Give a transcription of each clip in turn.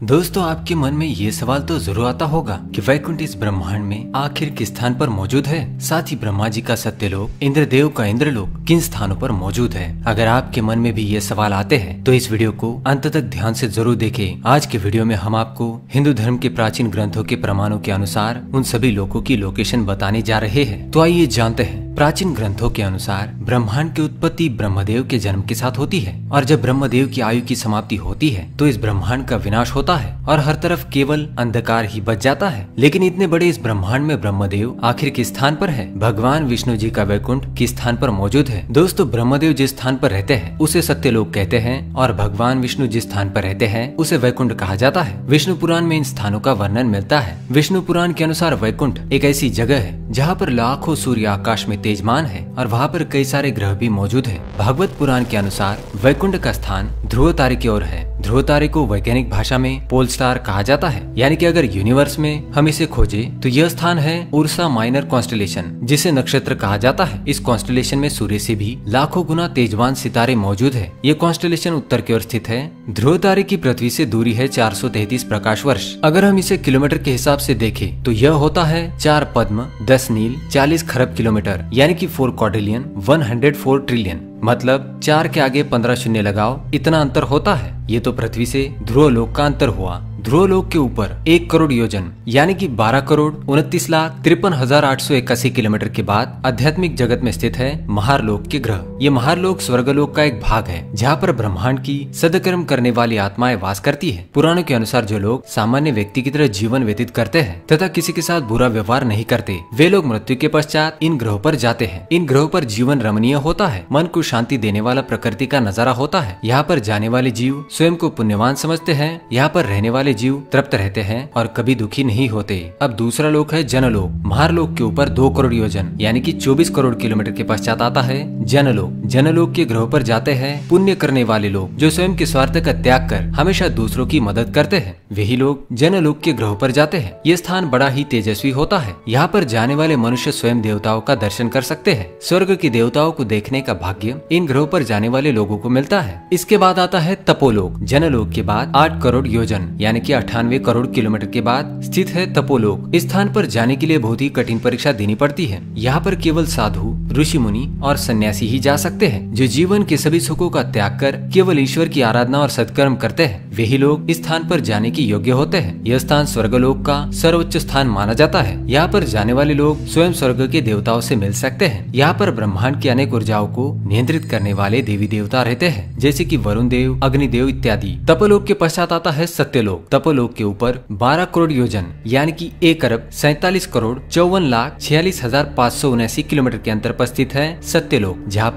दोस्तों, आपके मन में ये सवाल तो जरूर आता होगा कि वैकुंठ इस ब्रह्मांड में आखिर किस स्थान पर मौजूद है। साथ ही ब्रह्मा जी का सत्यलोक, इंद्रदेव का इंद्रलोक किन स्थानों पर मौजूद है। अगर आपके मन में भी ये सवाल आते हैं तो इस वीडियो को अंत तक ध्यान से जरूर देखें। आज के वीडियो में हम आपको हिंदू धर्म के प्राचीन ग्रंथों के प्रमाणों के अनुसार उन सभी लोकों की लोकेशन बताने जा रहे हैं। तो आइए जानते हैं। प्राचीन ग्रंथों के अनुसार ब्रह्मांड की उत्पत्ति ब्रह्मदेव के जन्म के साथ होती है और जब ब्रह्मदेव की आयु की समाप्ति होती है तो इस ब्रह्मांड का विनाश होता है और हर तरफ केवल अंधकार ही बच जाता है। लेकिन इतने बड़े इस ब्रह्मांड में ब्रह्मदेव आखिर किस स्थान पर है? भगवान विष्णु जी का वैकुंठ किस स्थान पर मौजूद है? दोस्तों, ब्रह्मदेव जिस स्थान पर रहते हैं उसे सत्यलोक कहते हैं और भगवान विष्णु जिस स्थान पर रहते हैं उसे वैकुंठ कहा जाता है। विष्णु पुराण में इन स्थानों का वर्णन मिलता है। विष्णु पुराण के अनुसार वैकुंठ एक ऐसी जगह है जहाँ पर लाखों सूर्य आकाश में तेजमान है और वहाँ पर कई सारे ग्रह भी मौजूद है। भागवत पुराण के अनुसार वैकुंठ का स्थान ध्रुव तारे की ओर है। ध्रुव तारे को वैज्ञानिक भाषा में पोल स्टार कहा जाता है, यानी कि अगर यूनिवर्स में हम इसे खोजे तो यह स्थान है उर्सा माइनर कॉन्स्टेलेशन, जिसे नक्षत्र कहा जाता है। इस कॉन्स्टेलेशन में सूर्य से भी लाखों गुना तेजवान सितारे मौजूद है। ये कॉन्स्टेलेशन उत्तर की ओर स्थित है। ध्रुव तारे की पृथ्वी से दूरी है 433 प्रकाश वर्ष। अगर हम इसे किलोमीटर के हिसाब से देखें तो यह होता है 4 पद्म, 10 नील, 40 खरब किलोमीटर, यानी कि 4 क्वाड्रिलियन, 104 ट्रिलियन। मतलब 4 के आगे 15 शून्य लगाओ, इतना अंतर होता है। ये तो पृथ्वी से ध्रुव लोक का अंतर हुआ। ध्रुव लोक के ऊपर 1 करोड़ योजन यानी कि 12 करोड़ 29,53,881 किलोमीटर के बाद आध्यात्मिक जगत में स्थित है महारलोक के ग्रह। ये महारलोक स्वर्गलोक का एक भाग है जहाँ पर ब्रह्मांड की सदकर्म करने वाली आत्माएं वास करती है। पुराणों के अनुसार जो लोग सामान्य व्यक्ति की तरह जीवन व्यतीत करते हैं तथा किसी के साथ बुरा व्यवहार नहीं करते, वे लोग मृत्यु के पश्चात इन ग्रहों पर जाते हैं। इन ग्रहों पर जीवन रमणीय होता है, मन को शांति देने वाला प्रकृति का नजारा होता है। यहाँ पर जाने वाले जीव स्वयं को पुण्यवान समझते हैं। यहाँ पर रहने वाले जीव तृप्त रहते हैं और कभी दुखी नहीं होते। अब दूसरा लोक है जनलोक। महारलोक के ऊपर 2 करोड़ योजन यानी कि 24 करोड़ किलोमीटर के पश्चात आता है जनलोक। जनलोक के ग्रहों पर जाते हैं पुण्य करने वाले लोग जो स्वयं के स्वार्थ का त्याग कर हमेशा दूसरों की मदद करते हैं। वही लोग जनलोक के ग्रहों पर जाते हैं। ये स्थान बड़ा ही तेजस्वी होता है। यहाँ पर जाने वाले मनुष्य स्वयं देवताओं का दर्शन कर सकते हैं। स्वर्ग के देवताओं को देखने का भाग्य इन ग्रहों पर जाने वाले लोगों को मिलता है। इसके बाद आता है तपोलोक। जनलोक के बाद 8 करोड़ योजन यानी कि 98 करोड़ किलोमीटर के बाद स्थित है तपोलोक। इस स्थान पर जाने के लिए बहुत ही कठिन परीक्षा देनी पड़ती है। यहाँ पर केवल साधु, ऋषि मुनि और सन्यासी ही जा सकते हैं जो जीवन के सभी सुखों का त्याग कर केवल ईश्वर की आराधना और सत्कर्म करते हैं। वही लोग इस स्थान पर जाने के योग्य होते हैं। यह स्थान स्वर्गलोक का सर्वोच्च स्थान माना जाता है। यहाँ पर जाने वाले लोग स्वयं स्वर्ग के देवताओं से मिल सकते हैं। यहाँ पर ब्रह्मांड की अनेक ऊर्जाओं को नियंत्रित करने वाले देवी देवता रहते हैं, जैसे कि वरुण देव, अग्निदेव इत्यादि। तपोलोक के पश्चात आता है सत्यलोक। तपोलोक के ऊपर 12 करोड़ योजन यानी कि 1 अरब 47 करोड़ 54,46,579 किलोमीटर के अंतर पर स्थित है सत्यलोक, जहाँ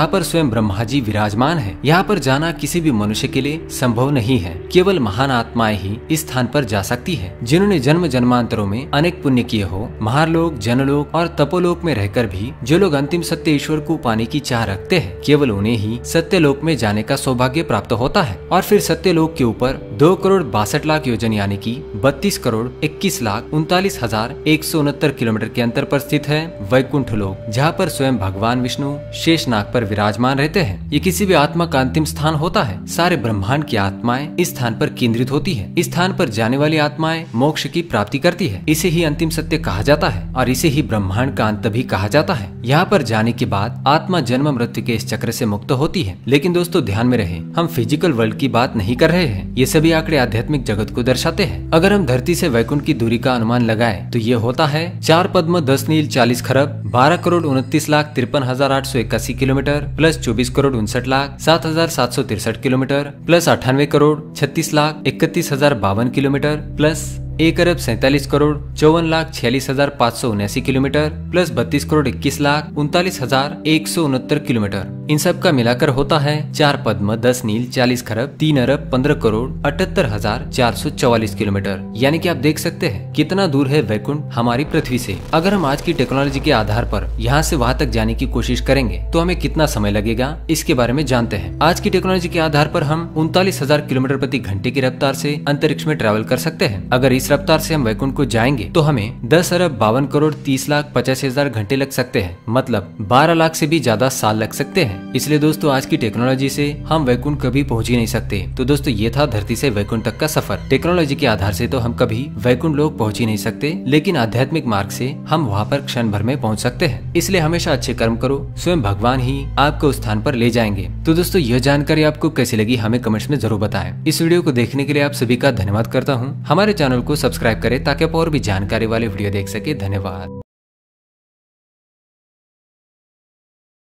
पर स्वयं ब्रह्मा जी विराजमान है। यहाँ पर जाना किसी भी मनुष्य के लिए संभव नहीं है। केवल महान आत्माएं ही इस स्थान पर जा सकती है जिन्होंने जन्म जन्मांतरों में अनेक पुण्य किए हो। महारलोक, जनलोक और तपोलोक में रहकर भी जो लोग अंतिम सत्य ईश्वर को पाने की चाह रखते हैं, केवल उन्हें ही सत्यलोक में जाने का सौभाग्य प्राप्त होता है। और फिर सत्यलोक के ऊपर 2 करोड़ 62 लाख योजन यानी कि 32 करोड़ 21,39,169 किलोमीटर के अंतर पर स्थित है वैकुंठ लोक, जहाँ पर स्वयं भगवान विष्णु शेषनाग पर विराजमान रहते हैं। ये किसी भी आत्मा का अंतिम स्थान होता है। सारे ब्रह्मांड की आत्माएं इस स्थान पर केंद्रित होती है। इस स्थान पर जाने वाली आत्माएं मोक्ष की प्राप्ति करती है। इसे ही अंतिम सत्य कहा जाता है और इसे ही ब्रह्मांड का अंत भी कहा जाता है। यहाँ पर जाने के बाद आत्मा जन्म मृत्यु के इस चक्र से मुक्त होती है। लेकिन दोस्तों, ध्यान में रहे, हम फिजिकल वर्ल्ड की बात नहीं कर रहे हैं। ये सभी आंकड़े आध्यात्मिक जगत को दर्शाते हैं। अगर हम धरती से वैकुंठ की दूरी का अनुमान लगाएं तो ये होता है 4 पद्म, 10 नील, 40 खरब, 12 crore 29,53,881 kilometre plus 24 crore 59,07,763 kilometre plus 98 crore 36,31,052 kilometre plus 1 अरब 47 crore 54,46,579 kilometre plus 32 crore 21,39,169 kilometre. इन सब का मिलाकर होता है 4 पद्म, 10 नील, 40 खरब, 3 अरब 15 करोड़ 78,444 किलोमीटर। यानी कि आप देख सकते हैं कितना दूर है वैकुंठ हमारी पृथ्वी से। अगर हम आज की टेक्नोलॉजी के आधार पर यहाँ से वहाँ तक जाने की कोशिश करेंगे तो हमें कितना समय लगेगा, इसके बारे में जानते हैं। आज की टेक्नोलॉजी के आधार पर हम 39,000 किलोमीटर प्रति घंटे की रफ्तार से अंतरिक्ष में ट्रैवल कर सकते हैं। अगर इस जिस रफ्तार से हम वैकुंठ को जाएंगे तो हमें 10,52,30,85,000 घंटे लग सकते हैं, मतलब 12 लाख से भी ज्यादा साल लग सकते हैं। इसलिए दोस्तों आज की टेक्नोलॉजी से हम वैकुंठ कभी पहुंच ही नहीं सकते। तो दोस्तों ये था धरती से वैकुंठ तक का सफर। टेक्नोलॉजी के आधार से तो हम कभी वैकुंठ लोक पहुंच ही नहीं सकते, लेकिन आध्यात्मिक मार्ग से हम वहाँ पर क्षण भर में पहुंच सकते हैं। इसलिए हमेशा अच्छे कर्म करो, स्वयं भगवान ही आपको उस स्थान पर ले जाएंगे। तो दोस्तों यह जानकारी आपको कैसी लगी हमें कमेंट्स में जरूर बताएं। इस वीडियो को देखने के लिए आप सभी का धन्यवाद करता हूँ। हमारे चैनल को सब्सक्राइब करें ताकि आप और भी जानकारी वाले वीडियो देख सके। धन्यवाद।